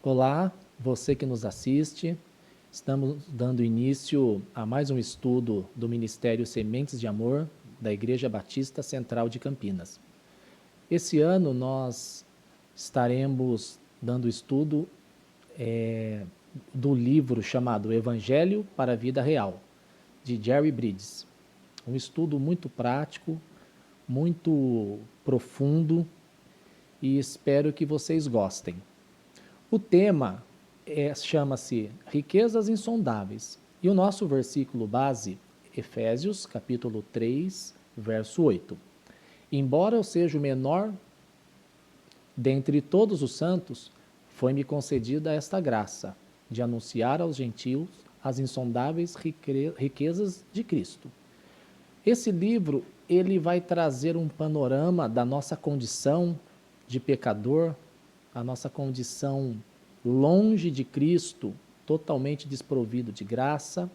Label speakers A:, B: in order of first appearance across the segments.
A: Olá, você que nos assiste. Estamos dando início a mais um estudo do Ministério Sementes de Amor da Igreja Batista Central de Campinas. Esse ano nós estaremos dando estudo do livro chamado Evangelho para a Vida Real, de Jerry Bridges. Um estudo muito prático, muito profundo e espero que vocês gostem. O tema chama-se Riquezas Insondáveis e o nosso versículo base, Efésios, capítulo 3, verso 8. Embora eu seja o menor dentre todos os santos, foi-me concedida esta graça de anunciar aos gentios as insondáveis riquezas de Cristo. Esse livro, ele vai trazer um panorama da nossa condição de pecador, a nossa condição longe de Cristo, totalmente desprovido de graça.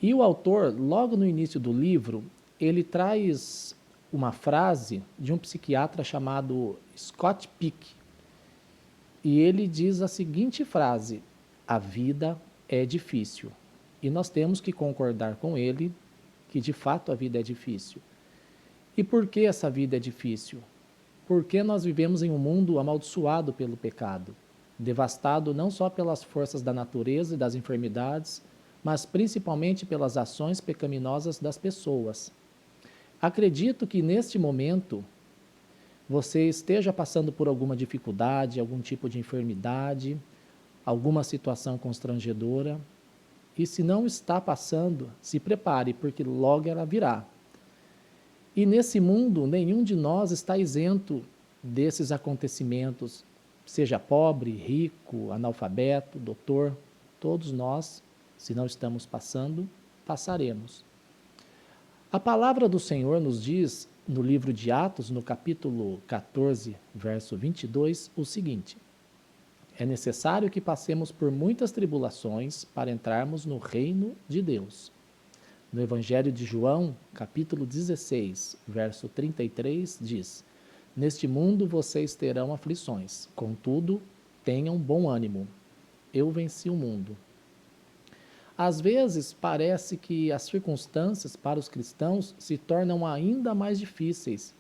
A: E o autor, logo no início do livro, ele traz uma frase de um psiquiatra chamado Scott Peck. E ele diz a seguinte frase: a vida é difícil. E nós temos que concordar com ele que de fato a vida é difícil. E por que essa vida é difícil? Porque nós vivemos em um mundo amaldiçoado pelo pecado, devastado não só pelas forças da natureza e das enfermidades, mas principalmente pelas ações pecaminosas das pessoas. Acredito que neste momento você esteja passando por alguma dificuldade, algum tipo de enfermidade, alguma situação constrangedora. E se não está passando, se prepare, porque logo ela virá. E nesse mundo, nenhum de nós está isento desses acontecimentos, seja pobre, rico, analfabeto, doutor, todos nós, se não estamos passando, passaremos. A palavra do Senhor nos diz, no livro de Atos, no capítulo 14, verso 22, o seguinte: é necessário que passemos por muitas tribulações para entrarmos no reino de Deus. No Evangelho de João, capítulo 16, verso 33, diz: neste mundo vocês terão aflições, contudo, tenham bom ânimo. Eu venci o mundo. Às vezes, parece que as circunstâncias para os cristãos se tornam ainda mais difíceis.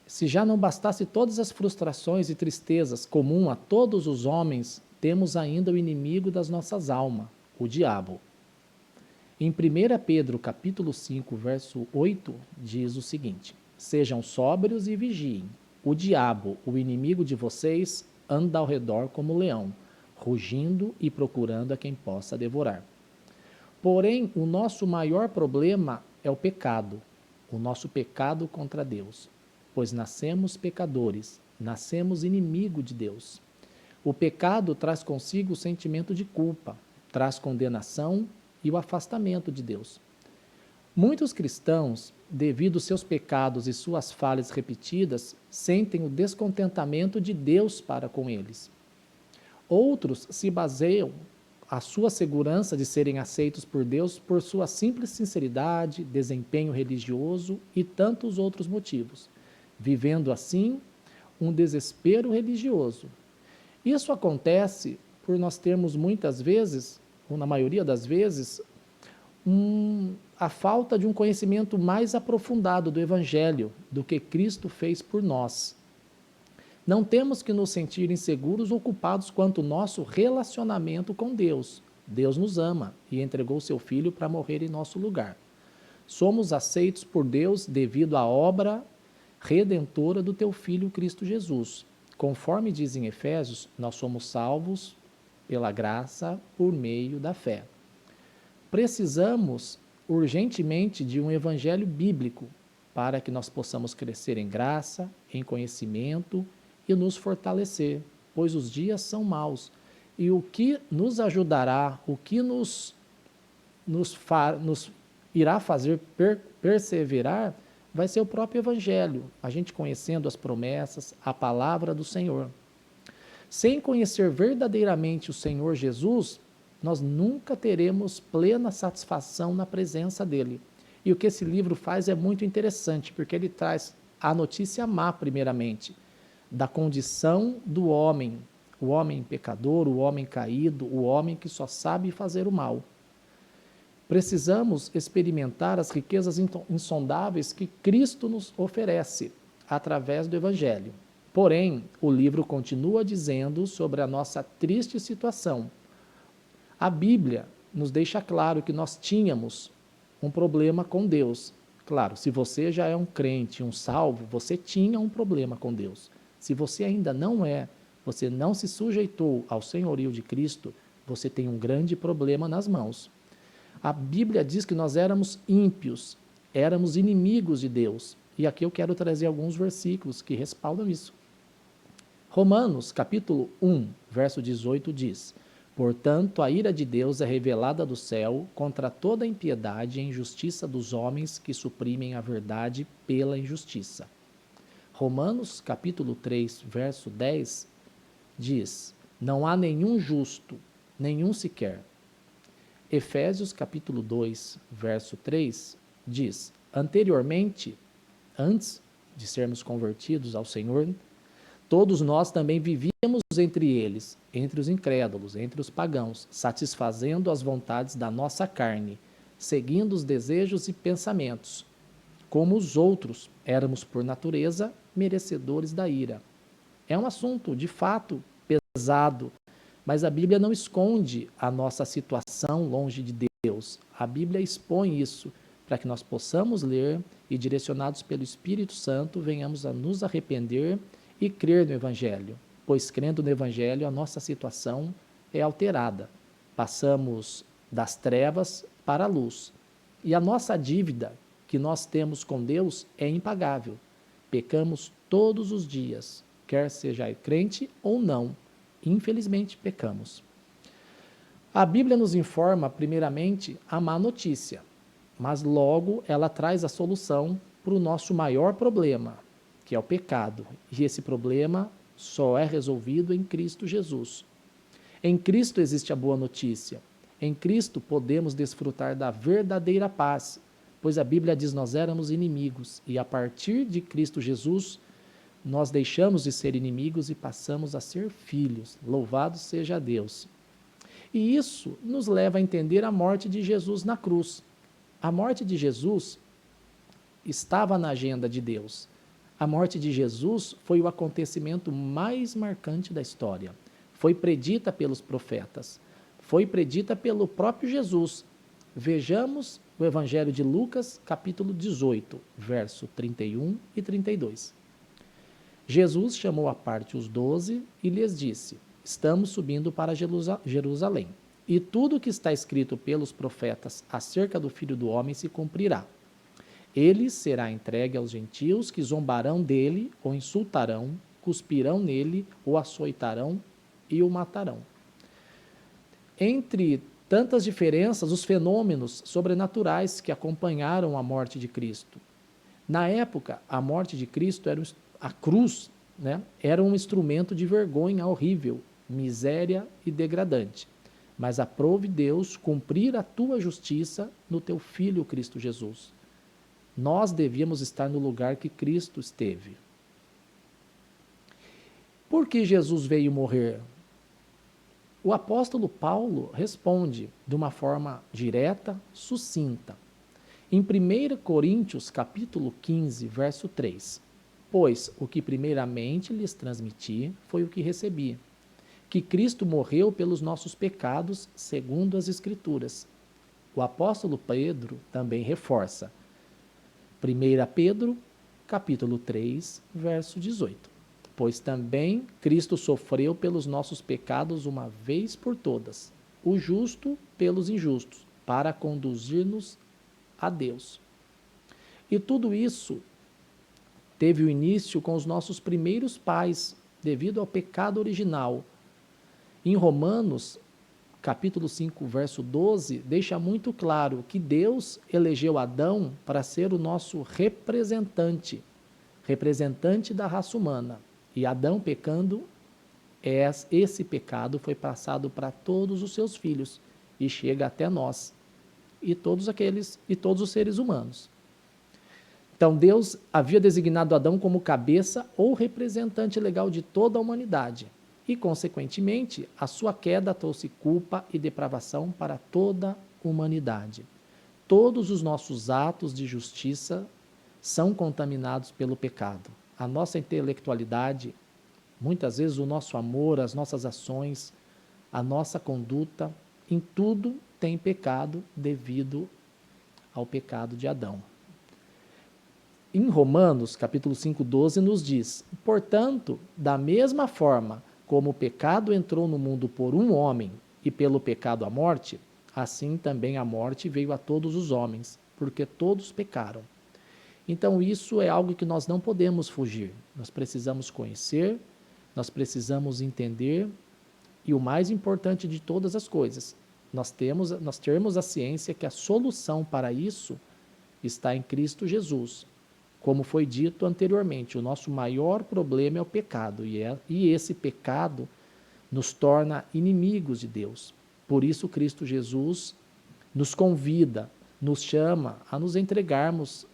A: Se já não bastasse todas as frustrações e tristezas comum a todos os homens, temos ainda o inimigo das nossas almas, o diabo. Em 1 Pedro, capítulo 5, verso 8, diz o seguinte: sejam sóbrios e vigiem. O diabo, o inimigo de vocês, anda ao redor como leão, rugindo e procurando a quem possa devorar. Porém, o nosso maior problema é o pecado contra Deus, pois nascemos pecadores, nascemos inimigo de Deus. O pecado traz consigo o sentimento de culpa, traz condenação e o afastamento de Deus. Muitos cristãos, devido aos seus pecados e suas falhas repetidas, sentem o descontentamento de Deus para com eles. Outros se baseiam a sua segurança de serem aceitos por Deus por sua simples sinceridade, desempenho religioso e tantos outros motivos, vivendo assim um desespero religioso. Isso acontece por nós termos muitas vezes, ou na maioria das vezes, a falta de um conhecimento mais aprofundado do Evangelho, do que Cristo fez por nós. Não temos que nos sentir inseguros ou culpados quanto ao nosso relacionamento com Deus. Deus nos ama e entregou seu Filho para morrer em nosso lugar. Somos aceitos por Deus devido à obra redentora do teu Filho Cristo Jesus. Conforme diz em Efésios, nós somos salvos pela graça por meio da fé. Precisamos urgentemente de um evangelho bíblico para que nós possamos crescer em graça, em conhecimento e nos fortalecer, pois os dias são maus. E o que nos ajudará, o que nos irá fazer perseverar, vai ser o próprio Evangelho, a gente conhecendo as promessas, a palavra do Senhor. Sem conhecer verdadeiramente o Senhor Jesus, nós nunca teremos plena satisfação na presença dele. E o que esse livro faz é muito interessante, porque ele traz a notícia má, primeiramente, da condição do homem, o homem pecador, o homem caído, o homem que só sabe fazer o mal. Precisamos experimentar as riquezas insondáveis que Cristo nos oferece através do Evangelho. Porém, o livro continua dizendo sobre a nossa triste situação. A Bíblia nos deixa claro que nós tínhamos um problema com Deus. Claro, se você já é um crente, um salvo, você tinha um problema com Deus. Se você ainda não é, você não se sujeitou ao senhorio de Cristo, você tem um grande problema nas mãos. A Bíblia diz que nós éramos ímpios, éramos inimigos de Deus. E aqui eu quero trazer alguns versículos que respaldam isso. Romanos, capítulo 1, verso 18 diz: portanto, a ira de Deus é revelada do céu contra toda a impiedade e injustiça dos homens que suprimem a verdade pela injustiça. Romanos, capítulo 3, verso 10 diz: não há nenhum justo, nenhum sequer. Efésios capítulo 2, verso 3, diz: anteriormente, antes de sermos convertidos ao Senhor, todos nós também vivíamos entre eles, entre os incrédulos, entre os pagãos, satisfazendo as vontades da nossa carne, seguindo os desejos e pensamentos. Como os outros, éramos por natureza merecedores da ira. É um assunto, de fato, pesado, mas a Bíblia não esconde a nossa situação longe de Deus. A Bíblia expõe isso para que nós possamos ler e, direcionados pelo Espírito Santo, venhamos a nos arrepender e crer no Evangelho. Pois crendo no Evangelho, a nossa situação é alterada. Passamos das trevas para a luz. E a nossa dívida que nós temos com Deus é impagável. Pecamos todos os dias, quer seja crente ou não. Infelizmente, pecamos. A Bíblia nos informa, primeiramente, a má notícia, mas logo ela traz a solução para o nosso maior problema, que é o pecado. E esse problema só é resolvido em Cristo Jesus. Em Cristo existe a boa notícia. Em Cristo podemos desfrutar da verdadeira paz, pois a Bíblia diz: nós éramos inimigos, e a partir de Cristo Jesus, nós deixamos de ser inimigos e passamos a ser filhos. Louvado seja Deus. E isso nos leva a entender a morte de Jesus na cruz. A morte de Jesus estava na agenda de Deus. A morte de Jesus foi o acontecimento mais marcante da história. Foi predita pelos profetas. Foi predita pelo próprio Jesus. Vejamos o Evangelho de Lucas, capítulo 18, verso 31 e 32. Jesus chamou à parte os 12 e lhes disse: estamos subindo para Jerusalém, e tudo o que está escrito pelos profetas acerca do Filho do Homem se cumprirá. Ele será entregue aos gentios, que zombarão dele, ou insultarão, cuspirão nele, ou açoitarão e o matarão. Entre tantas diferenças, os fenômenos sobrenaturais que acompanharam a morte de Cristo. Na época, a morte de Cristo a cruz, né, era um instrumento de vergonha horrível, miséria e degradante. Mas aprove Deus cumprir a tua justiça no teu Filho Cristo Jesus. Nós devíamos estar no lugar que Cristo esteve. Por que Jesus veio morrer? O apóstolo Paulo responde de uma forma direta, sucinta. Em 1 Coríntios, capítulo 15, verso 3. Pois o que primeiramente lhes transmiti foi o que recebi, que Cristo morreu pelos nossos pecados, segundo as Escrituras. O apóstolo Pedro também reforça. 1 Pedro, capítulo 3, verso 18. Pois também Cristo sofreu pelos nossos pecados uma vez por todas, o justo pelos injustos, para conduzir-nos a Deus. E tudo isso teve o início com os nossos primeiros pais, devido ao pecado original. Em Romanos, capítulo 5, verso 12, deixa muito claro que Deus elegeu Adão para ser o nosso representante da raça humana. E Adão pecando, esse pecado foi passado para todos os seus filhos e chega até nós e todos os seres humanos. Então Deus havia designado Adão como cabeça ou representante legal de toda a humanidade. e, consequentemente, a sua queda trouxe culpa e depravação para toda a humanidade. Todos os nossos atos de justiça são contaminados pelo pecado. A nossa intelectualidade, muitas vezes o nosso amor, as nossas ações, a nossa conduta, em tudo tem pecado devido ao pecado de Adão. Em Romanos, capítulo 5:12, nos diz: portanto, da mesma forma como o pecado entrou no mundo por um homem e pelo pecado a morte, assim também a morte veio a todos os homens, porque todos pecaram. Então isso é algo que nós não podemos fugir. Nós precisamos conhecer, nós precisamos entender, e o mais importante de todas as coisas, nós termos a ciência que a solução para isso está em Cristo Jesus. Como foi dito anteriormente, o nosso maior problema é o pecado, e esse pecado nos torna inimigos de Deus. Por isso Cristo Jesus nos convida, nos chama a nos entregarmos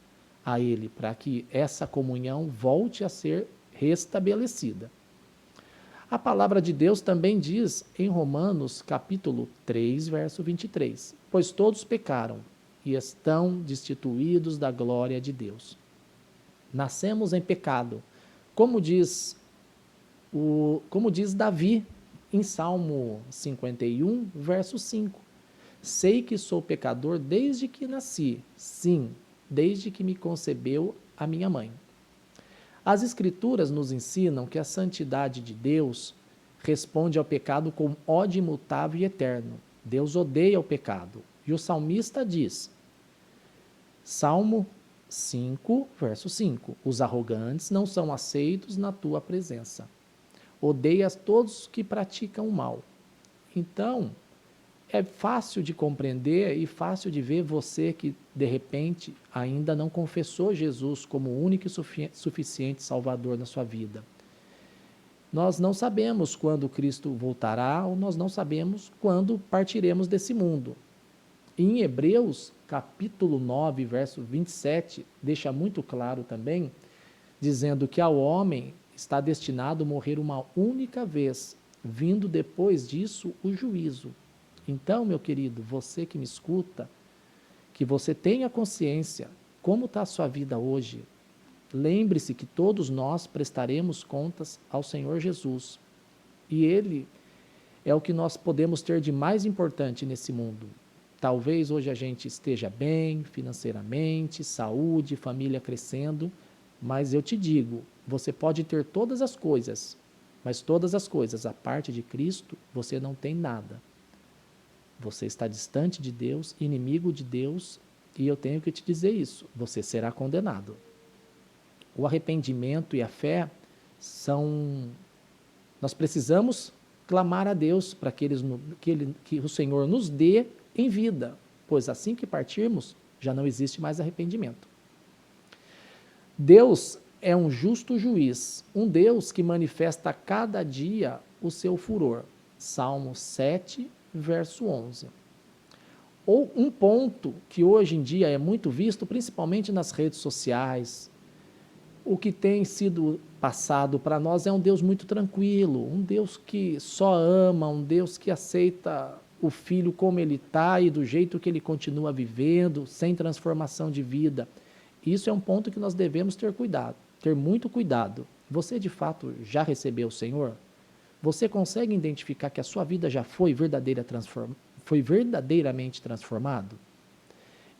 A: a Ele, para que essa comunhão volte a ser restabelecida. A palavra de Deus também diz em Romanos capítulo 3, verso 23, pois todos pecaram e estão destituídos da glória de Deus. Nascemos em pecado, como diz Davi em Salmo 51, verso 5. Sei que sou pecador desde que nasci, sim, desde que me concebeu a minha mãe. As Escrituras nos ensinam que a santidade de Deus responde ao pecado com ódio imutável e eterno. Deus odeia o pecado. E o salmista diz, Salmo 5, verso 5, os arrogantes não são aceitos na tua presença. Odeias todos que praticam o mal. Então, é fácil de compreender e fácil de ver você que, de repente, ainda não confessou Jesus como o único e suficiente Salvador na sua vida. Nós não sabemos quando Cristo voltará, ou nós não sabemos quando partiremos desse mundo. Em Hebreus, capítulo 9, verso 27, deixa muito claro também, dizendo que ao homem está destinado a morrer uma única vez, vindo depois disso o juízo. Então, meu querido, você que me escuta, que você tenha consciência como está a sua vida hoje. Lembre-se que todos nós prestaremos contas ao Senhor Jesus. E Ele é o que nós podemos ter de mais importante nesse mundo. Talvez hoje a gente esteja bem financeiramente, saúde, família crescendo, mas eu te digo, você pode ter todas as coisas, mas todas as coisas, a parte de Cristo, você não tem nada. Você está distante de Deus, inimigo de Deus, e eu tenho que te dizer isso, você será condenado. O arrependimento e a fé são... Nós precisamos clamar a Deus para que o Senhor nos dê em vida, pois assim que partirmos, já não existe mais arrependimento. Deus é um justo juiz, um Deus que manifesta a cada dia o seu furor. Salmo 7, verso 11. Ou um ponto que hoje em dia é muito visto, principalmente nas redes sociais, o que tem sido passado para nós é um Deus muito tranquilo, um Deus que só ama, um Deus que aceita o filho como ele está e do jeito que ele continua vivendo, sem transformação de vida. Isso é um ponto que nós devemos ter cuidado, ter muito cuidado. Você de fato já recebeu o Senhor? Você consegue identificar que a sua vida já foi verdadeiramente transformado?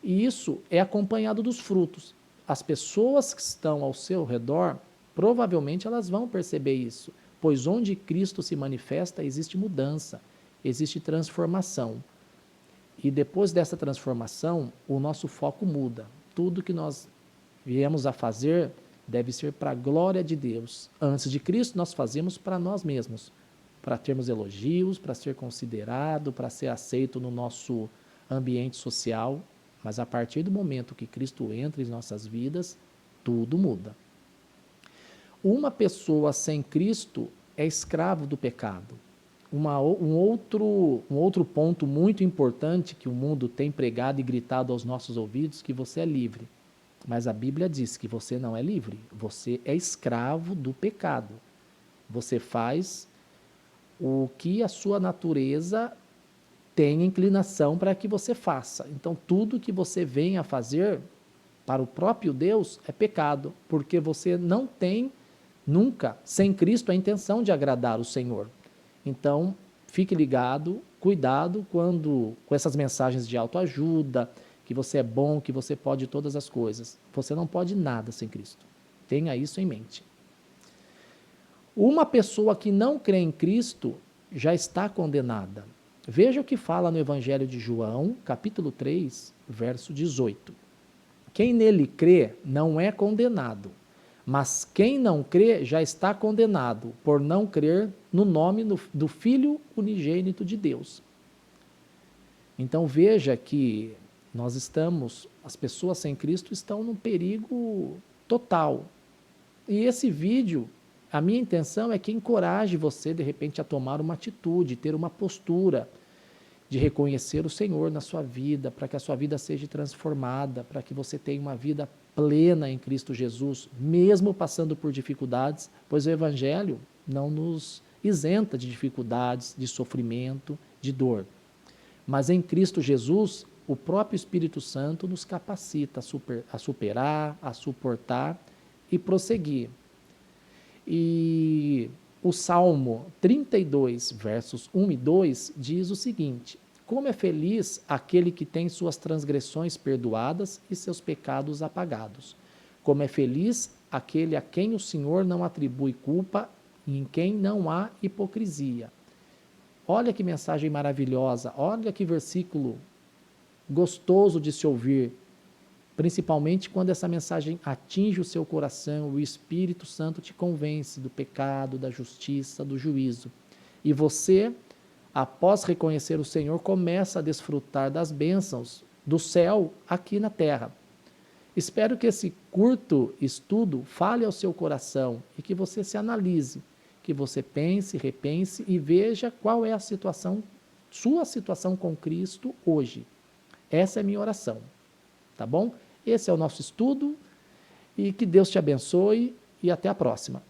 A: E isso é acompanhado dos frutos. As pessoas que estão ao seu redor, provavelmente elas vão perceber isso, pois onde Cristo se manifesta existe mudança, existe transformação. E depois dessa transformação, o nosso foco muda. Tudo que nós viemos a fazer deve ser para a glória de Deus. Antes de Cristo, nós fazemos para nós mesmos, para termos elogios, para ser considerado, para ser aceito no nosso ambiente social. Mas a partir do momento que Cristo entra em nossas vidas, tudo muda. Uma pessoa sem Cristo é escravo do pecado. Um outro ponto muito importante que o mundo tem pregado e gritado aos nossos ouvidos, que você é livre. Mas a Bíblia diz que você não é livre, você é escravo do pecado. Você faz o que a sua natureza tem inclinação para que você faça. Então, tudo que você vem a fazer para o próprio Deus é pecado, porque você não tem nunca, sem Cristo, a intenção de agradar o Senhor. Então, fique ligado, cuidado com essas mensagens de autoajuda, que você é bom, que você pode todas as coisas. Você não pode nada sem Cristo. Tenha isso em mente. Uma pessoa que não crê em Cristo já está condenada. Veja o que fala no Evangelho de João, capítulo 3, verso 18. Quem nele crê não é condenado, mas quem não crê já está condenado, por não crer no nome do Filho unigênito de Deus. Então veja que as pessoas sem Cristo estão num perigo total. E esse vídeo, a minha intenção é que encoraje você, de repente, a tomar uma atitude, ter uma postura de reconhecer o Senhor na sua vida, para que a sua vida seja transformada, para que você tenha uma vida plena em Cristo Jesus, mesmo passando por dificuldades, pois o Evangelho não nos isenta de dificuldades, de sofrimento, de dor. Mas em Cristo Jesus, o próprio Espírito Santo nos capacita a superar, a suportar e prosseguir. E o Salmo 32, versos 1 e 2, diz o seguinte: como é feliz aquele que tem suas transgressões perdoadas e seus pecados apagados. Como é feliz aquele a quem o Senhor não atribui culpa e em quem não há hipocrisia. Olha que mensagem maravilhosa, olha que versículo gostoso de se ouvir, principalmente quando essa mensagem atinge o seu coração, o Espírito Santo te convence do pecado, da justiça, do juízo. E você, após reconhecer o Senhor, começa a desfrutar das bênçãos do céu aqui na terra. Espero que esse curto estudo fale ao seu coração e que você se analise, que você pense, repense e veja qual é a sua situação com Cristo hoje. Essa é a minha oração, tá bom? Esse é o nosso estudo e que Deus te abençoe e até a próxima.